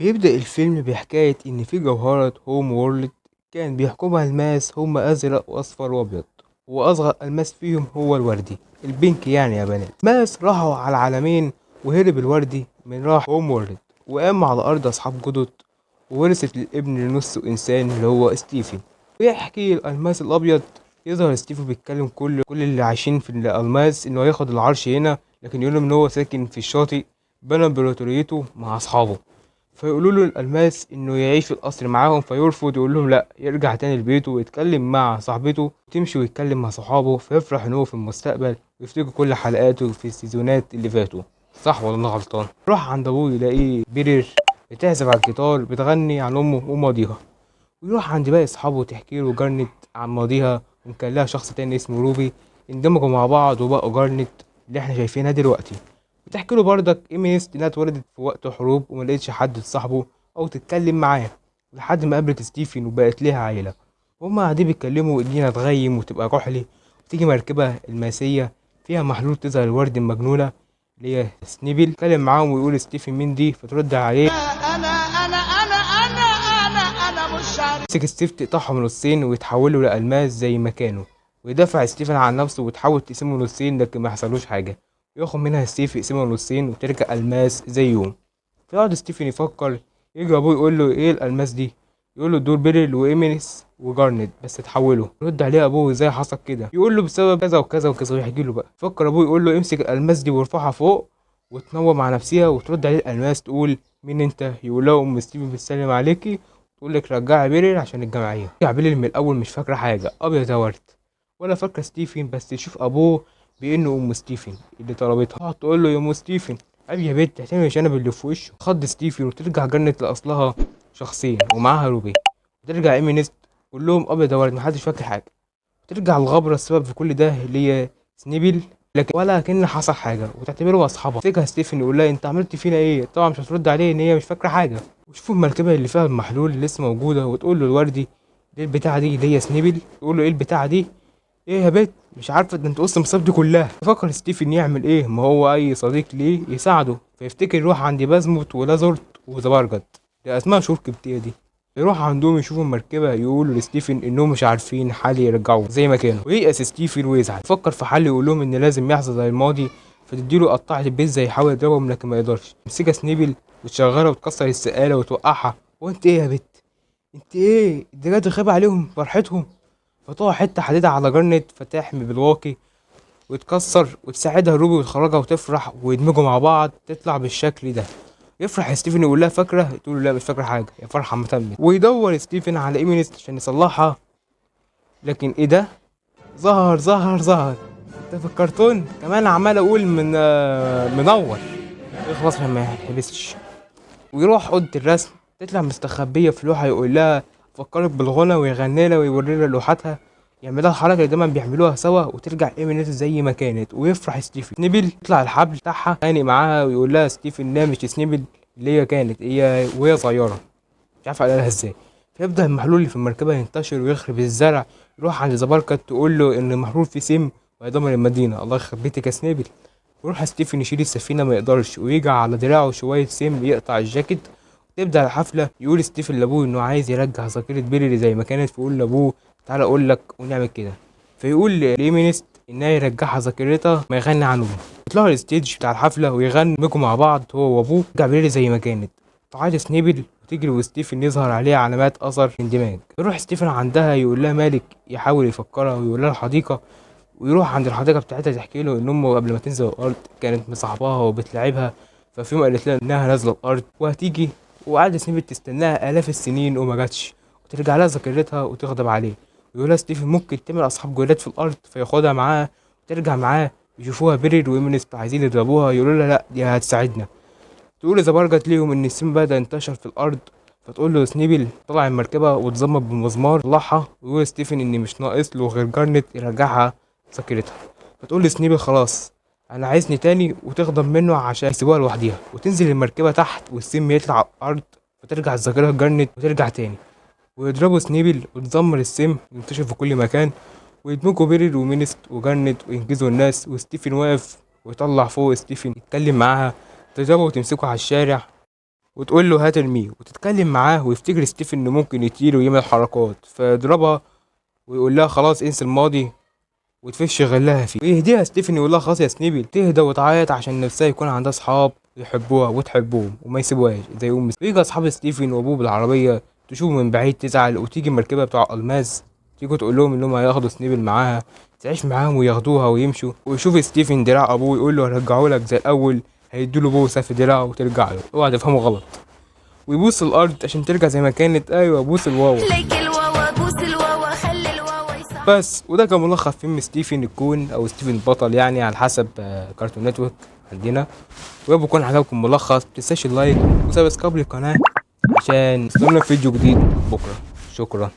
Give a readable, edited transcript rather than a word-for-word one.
بيبدأ الفيلم بحكاية إن في جوهرة هوم وورلد كان بيحكمها الماس هما أزرق وأصفر وأبيض، وأصغر ألماس فيهم هو الوردي البينك يعني يا بنات. ماس راحوا على العالمين، وهرب الوردي من راح هوم وورلد وقام على أرض أصحاب جدد، وورثت الابن لنصه إنسان اللي هو ستيفن. ويحكي الألماس الأبيض، يظهر ستيفن بيتكلم كل اللي عايشين في الألماس إنه ياخد العرش هنا، لكن يقولهم إن هو ساكن في الشاطئ، بنى إمبراطوريته مع أصحابه. فيقولوا له الألماس إنه يعيش في القصر معاهم، فيرفض ويقول لهم لأ، يرجع تاني لبيته ويتكلم مع صاحبته وتمشي ويتكلم مع صحابه، فيفرح إن هو في المستقبل ويفتكر كل حلقاته في السيزونات اللي فاتوا. صح ولا أنا غلطان؟ يروح عند أبوه يلاقيه بيرر بتعزف على الجيتار بتغني عن أمه وماضيها، ويروح عند باقي أصحابه تحكي له جارنت عن ماضيها، وكان لها شخص تاني اسمه روبي. اندمجوا مع بعض وبقوا جارنت اللي احنا شايفينها دلوقتي. بتحكي له بردك ايمينيست انها اتولدت في وقت حروب وملقتش حد تصاحبه او تتكلم معاه، لحد ما قابلت ستيفن وبقت ليها عيلة. وهما قاعدين بيتكلموا الدنيا تغيم وتبقى كحلي، وتيجي مركبة الماسية فيها محلول تظهر الورد المجنونة اللي هي سنيبل. يتكلم معاهم ويقول ستيفن مين دي، فترد عليه انا مش عارف. مسك ستيف تقطعهم نصين ويتحولوا لألماس زي ما كانوا، ويدافع ستيفن عن نفسه وتحاول تقسمه نصين لكن ما يحصلوش حاجة. ياخد منها ستيف يقسمها نصين وترجع ألماس زيهم. فيقعد ستيفن يفكر. يجي أبوه يقول له إيه الألماس دي؟ يقول له دول بيرل وإيمينيس وجارنت بس اتحولوا. يرد عليه أبوه إزاي حصل كده؟ يقول له بسبب كذا وكذا وكذا، ويحكي له بقى. فكر أبوه يقول له امسك الألماس دي وارفعها فوق وتنور مع نفسها، وترد عليه الألماس تقول مين أنت؟ يقول له أم ستيفن بتسلم عليكي، تقول لك رجعي بيرل عشان الجمعية. رجع بيرل من الأول مش فاكرة حاجة أبيض يا ورد، ولا فاكرة ستيفن، بس يشوف أبوه بإنه أم ستيفن اللي طلبتها. تقعد تقول له يا أم ستيفن عيب يا بنت اعتمي شنب اللي في وشه. خض ستيفن وترجع جنة لأصلها شخصين ومعاها روبي، وترجع ايمي نست كلهم أبيض وورد محدش فاكر حاجة. وترجع الغبرة السبب في كل ده اللي هي سنيبل، لكن ولا كأن حصل حاجة وتعتبره أصحابها. فيجها ستيفن يقول لها أنت عملت فينا إيه؟ طبعا مش هترد عليه إن هي مش فاكرة حاجة. وشوفوا المركبة اللي فيها المحلول اللي لسه موجودة، وتقول له الوردي دي البتاعة دي اللي هي سنيبل. تقول له إيه البتاعة دي؟ ايه يا بت مش عارفه ده انت قص المصاب دي كلها. فكر ستيفن يعمل ايه، ما هو اي صديق ليه يساعده، فيفتكر يروح عند بازموت ولازورت وزبرجد، دي اسماء شهور كبتيه دي. يروح عندهم يشوفوا المركبه، يقولوا لستيفن انهم مش عارفين حل يرجعوه زي ما كانوا، وييأس ستيفن ويزعل. فكر في حل يقول لهم ان لازم يحصل زي الماضي، فتديله قطعه البيتزا يحاول يضربهم لكن ما يقدرش. يمسكها سنيبل وتشغلها وتكسر السقاله وتوقعها. وانت ايه يا بت، انت ايه الدجاج خاب عليهم فرحتهم؟ فتقع حتة حديدة على جرنت فتحمي بالواقي وتكسر، وتساعدها روبي وتخرجها وتفرح ويدمجوا مع بعض تطلع بالشكل ده. يفرح ستيفن يقول لها فاكرة؟ تقول له لا مش فاكرة حاجة، يا فرحة ما تمت. ويدور ستيفن على ايمينيست عشان يصلحها، لكن ايه ده؟ ظهر انت في الكرتون كمان عمال اقول من منور. يخلص عشان ما يحبسش. ويروح اوضه الرسم، تطلع مستخبيه في لوحه يقول لها فكرت بالغنى، ويغني لها ويوري لها لوحاتها، يعملها الحركه اللي دايما بيعملوها سوا، وترجع ايمينيت زي ما كانت. ويفرح ستيفن. سنيبل يطلع الحبل بتاعها يتخانق معاها ويقول لها ستيفن لا مش سنيبل اللي هي كانت هي وهي صغيره، مش عارف قالها ازاي. فيبدا المحلول اللي في المركبه ينتشر ويخرب الزرع. يروح عند زبركة تقول له ان المحلول فيه سم وهيدمر المدينه. الله يخرب بيتك يا سنيبل. ويروح ستيفن يشيل السفينه ما يقدرش، ويجي على دراعه شويه سم يقطع الجاكيت. تبدأ الحفلة. يقول ستيفن لأبوه إنه عايز يرجع ذاكرة بيلي زي ما كانت، فيقول لأبوه تعالى أقول لك ونعمل كده. فيقول لإيمينيست إنها يرجعها ذاكرتها ما يغني عنه. يطلعوا الستيج بتاع الحفلة ويغنوا مع بعض هو وأبوه، يرجع بيلي زي ما كانت. تعاد سنيبل وتجري وستيفن يظهر عليها علامات أثر اندماج. يروح ستيفن عندها يقول لها مالك، يحاول يفكرها ويقول لها الحديقة. ويروح عند الحديقة بتاعتها تحكي له إن أمه قبل ما تنزل الأرض كانت مصاحباها وبتلعبها، ففي يوم قالت لها إنها نازلة الأرض وهتيجي، وقعد سنيبل تستناها آلاف السنين وما جاتش، وترجع لها ذاكرتها وتغضب عليه. ويقول لها ستيفن ممكن تعمل أصحاب جداد في الأرض، فياخدها معاه وترجع معاه. يشوفوها بيريل وإيمينيست عايزين يضربوها، يقولوا لها لأ دي هتساعدنا. تقول إذا برجت ليهم إن السم بدأ ينتشر في الأرض، فتقول له سنيبل طلع المركبة وتزمط بالمزمار طلعها. ويقول ستيفن إن مش ناقص له غير جارنت يرجعها ذاكرتها. فتقول لسنيبل خلاص انا عايزني تاني، وتغضب منه عشان يسيبوها لوحديها. وتنزل المركبة تحت والسم يطلع على الأرض، فترجع الذاكرة جارنت وترجع تاني. ويضربوا سنيبل وتزمر السم ينتشر في كل مكان، ويدمجوا بيرل ومينست وجارنت وينقذوا الناس. وستيفن واقف ويطلع فوق ستيفن يتكلم معاها، تضربه وتمسكه على الشارع. وتقول له هات ارميه، وتتكلم معاه ويفتكر ستيفن انه ممكن يطير ويعمل حركات فيضربها، ويقول لها خلاص انسى الماضي وتفش غلها فيه، ويهديها ستيفن يقول لها خلاص يا سنيبل، تهدى وتعيط عشان نفسها يكون عندها اصحاب يحبوها وتحبهم وما يسيبوهاش زي ويجي اصحاب ستيفن وابوه بالعربيه تشوفه من بعيد تزعل، وتيجي المركبه بتوع الماس تيجي تقول لهم انهم هياخدوا سنيبل معاها تعيش معاهم وياخدوها ويمشوا، ويشوف ستيفن دراع ابوه يقول له هرجعه لك زي الاول، هيدوله بوسه في دراعه وترجع له، اوعى تفهمه غلط، ويبوس الارض عشان ترجع زي ما كانت، ايوه بوس الواوا. بس وده كان ملخص فيلم ستيفن الكون او ستيفن البطل يعني على حسب كارتون نتورك عندنا. ويا بكون عجبكم ملخص متنساش اللايك وسبسكرايب للقناه عشان تستنونا في فيديو جديد بكره. شكرا.